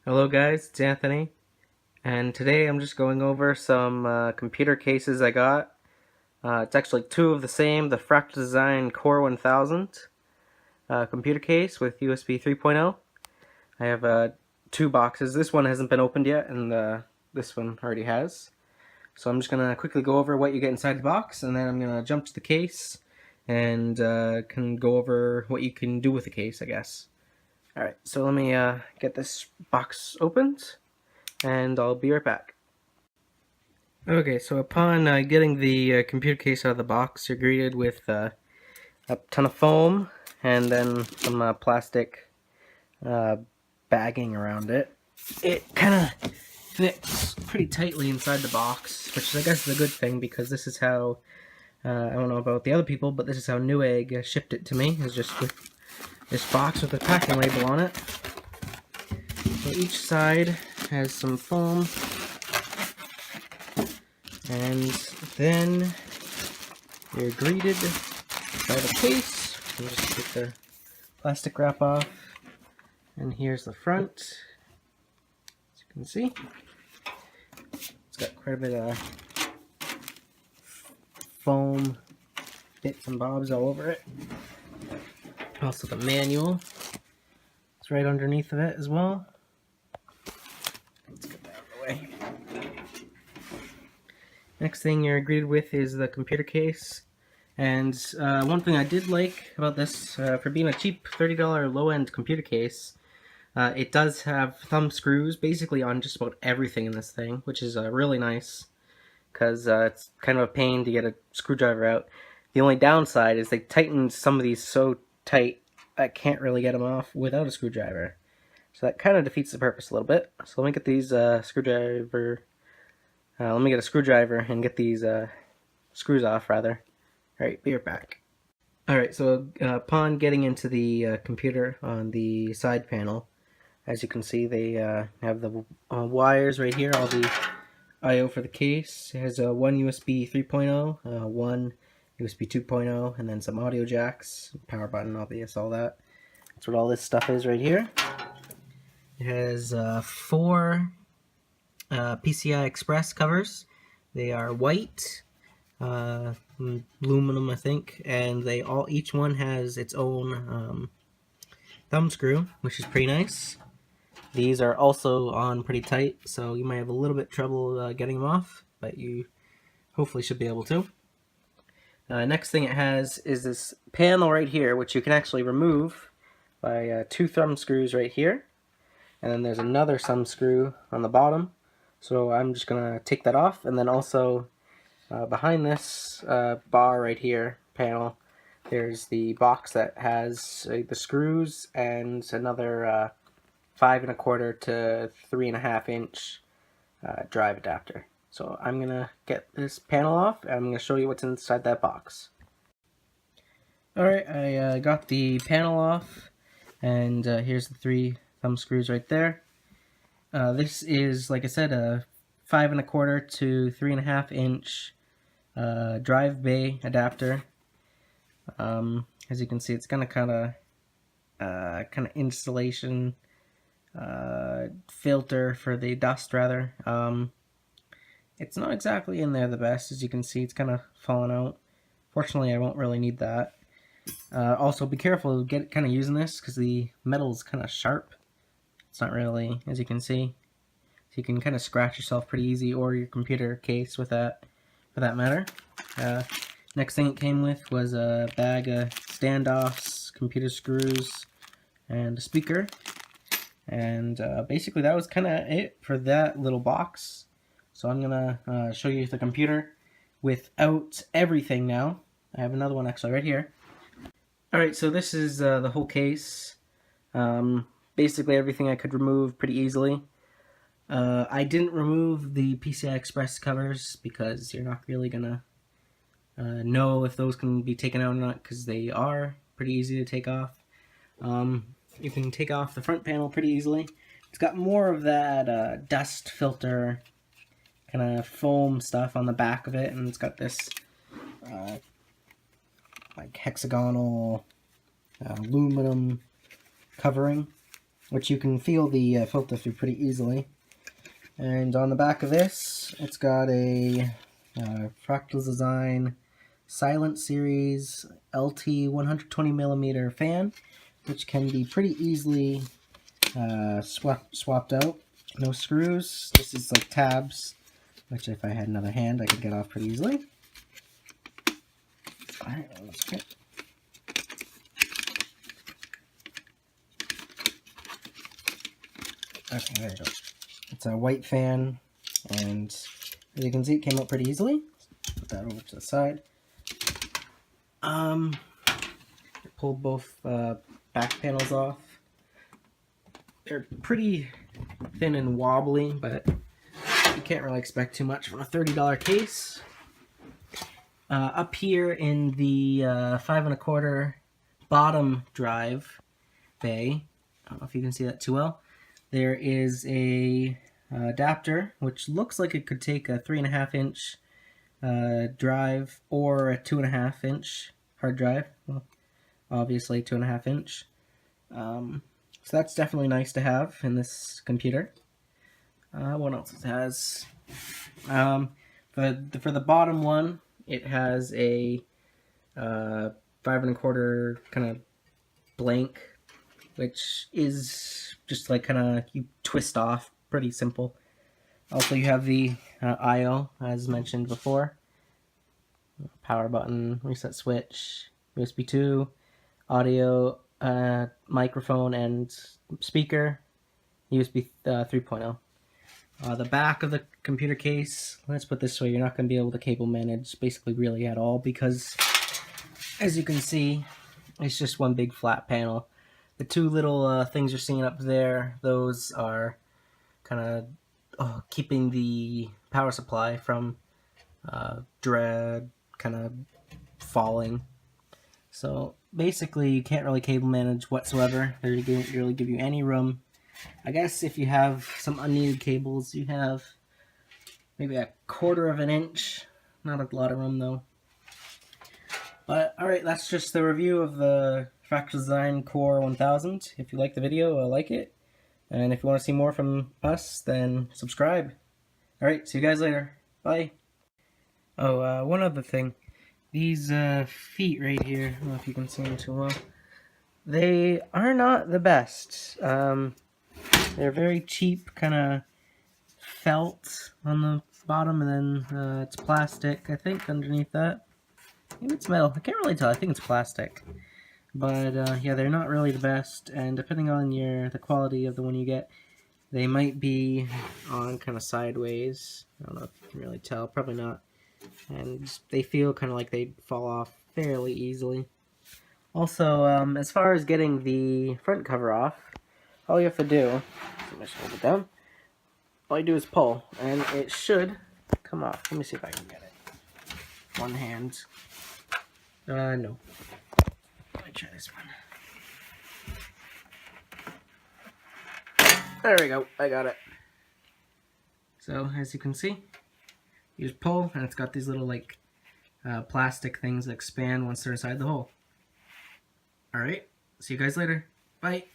Hello guys, it's Anthony, and today I'm just going over some computer cases I got. It's actually two of the same, the Fractal Design Core 1000 computer case with USB 3.0. I have two boxes. This one hasn't been opened yet, and this one already has. So I'm just going to quickly go over what you get inside the box, and then I'm going to jump to the case and can go over what you can do with the case, I guess. Alright, so let me get this box opened, and I'll be right back. Okay, so upon getting the computer case out of the box, you're greeted with a ton of foam and then some plastic bagging around it. It kind of fits pretty tightly inside the box, which I guess is a good thing because this is how, I don't know about the other people, but this is how Newegg shipped it to me, is just with this box with a packing label on it. So each side has some foam, and then you're greeted by the case. I'll just get the plastic wrap off, and here's the front. As you can see, it's got quite a bit of foam bits and bobs all over it. Also the manual is right underneath of it as well. Let's get that out of the way. Next thing you're greeted with is the computer case. And one thing I did like about this, for being a cheap $30 low-end computer case, it does have thumb screws basically on just about everything in this thing, which is really nice, because it's kind of a pain to get a screwdriver out. The only downside is they tightened some of these so tight I can't really get them off without a screwdriver. So that kind of defeats the purpose a little bit. So let me get these let me get a screwdriver and get these screws off, rather. Alright, be right back. Alright, so upon getting into the computer on the side panel, as you can see, they have the wires right here, all the I/O for the case. It has one USB 3.0, one USB 2.0, and then some audio jacks, power button, obvious, all that. That's what all this stuff is right here. It has four PCI Express covers. They are white, aluminum, I think, and each one has its own thumb screw, which is pretty nice. These are also on pretty tight, so you might have a little bit trouble getting them off, but you hopefully should be able to. Next thing it has is this panel right here, which you can actually remove by two thumb screws right here. And then there's another thumb screw on the bottom. So I'm just going to take that off. And then also behind this bar right here, panel, there's the box that has the screws and another 5 1/4 to 3 1/2 inch drive adapter. So I'm going to get this panel off, and I'm going to show you what's inside that box. Alright, I got the panel off, and here's the 3 thumb screws right there. This is, like I said, a 5 1/4 to 3 1/2 inch drive bay adapter. As you can see, it's got a kind of installation filter for the dust, rather. It's not exactly in there the best. As you can see, it's kind of falling out. Fortunately, I won't really need that. Also, be careful kind of using this, because the metal is kind of sharp. It's not really, as you can see. So you can kind of scratch yourself pretty easy, or your computer case with that, for that matter. Next thing it came with was a bag of standoffs, computer screws, and a speaker. And basically that was kind of it for that little box. So I'm going to show you the computer without everything now. I have another one actually right here. Alright, so this is the whole case. Basically everything I could remove pretty easily. I didn't remove the PCI Express covers because you're not really going to know if those can be taken out or not, because they are pretty easy to take off. You can take off the front panel pretty easily. It's got more of that dust filter kind of foam stuff on the back of it, and it's got this like hexagonal aluminum covering. which you can feel the filter through pretty easily. And on the back of this, it's got a Fractal Design Silent Series LT 120mm fan, which can be pretty easily swapped out. No screws. This is like tabs, which if I had another hand I could get off pretty easily. Alright, let's fit. Okay, there you go. It's a white fan, and as you can see, it came out pretty easily. Put that over to the side. Pull both back panels off. They're pretty thin and wobbly, but you can't really expect too much from a $30 case. Up here in the 5 1/4 bottom drive bay, I don't know if you can see that too well, there is a adapter which looks like it could take a 3.5-inch drive or a 2.5-inch hard drive. Well, obviously 2.5-inch. So that's definitely nice to have in this computer. What else it has? For the bottom one, it has a 5 1/4 kind of blank, which is just like kind of you twist off, pretty simple. Also, you have the I/O as mentioned before. Power button, reset switch, USB 2, audio, microphone, and speaker, USB 3.0. The back of the computer case, let's put this way, you're not going to be able to cable manage basically really at all because, as you can see, it's just one big flat panel. The two little things you're seeing up there, those are kind of keeping the power supply from kind of falling. So basically you can't really cable manage whatsoever. They don't really give you any room. I guess if you have some unneeded cables, you have maybe 1/4 of an inch. Not a lot of room though. But alright, that's just the review of the Fractal Design Core 1000. If you like the video, like it. And if you want to see more from us, then subscribe. Alright, see you guys later. Bye. Oh, one other thing. These feet right here, I don't know if you can see them too well. They are not the best. They're very cheap, kind of felt on the bottom, and then it's plastic, I think, underneath that. Maybe it's metal. I can't really tell. I think it's plastic. But yeah, they're not really the best, and depending on the quality of the one you get, they might be on kind of sideways. I don't know if you can really tell. Probably not. And they feel kind of like they fall off fairly easily. Also, as far as getting the front cover off, all you have to do, just hold it down, all you do is pull, and it should come off. Let me see if I can get it. One hand. No. Let me try this one. There we go, I got it. So, as you can see, you just pull, and it's got these little, like, plastic things that expand once they're inside the hole. Alright, see you guys later. Bye.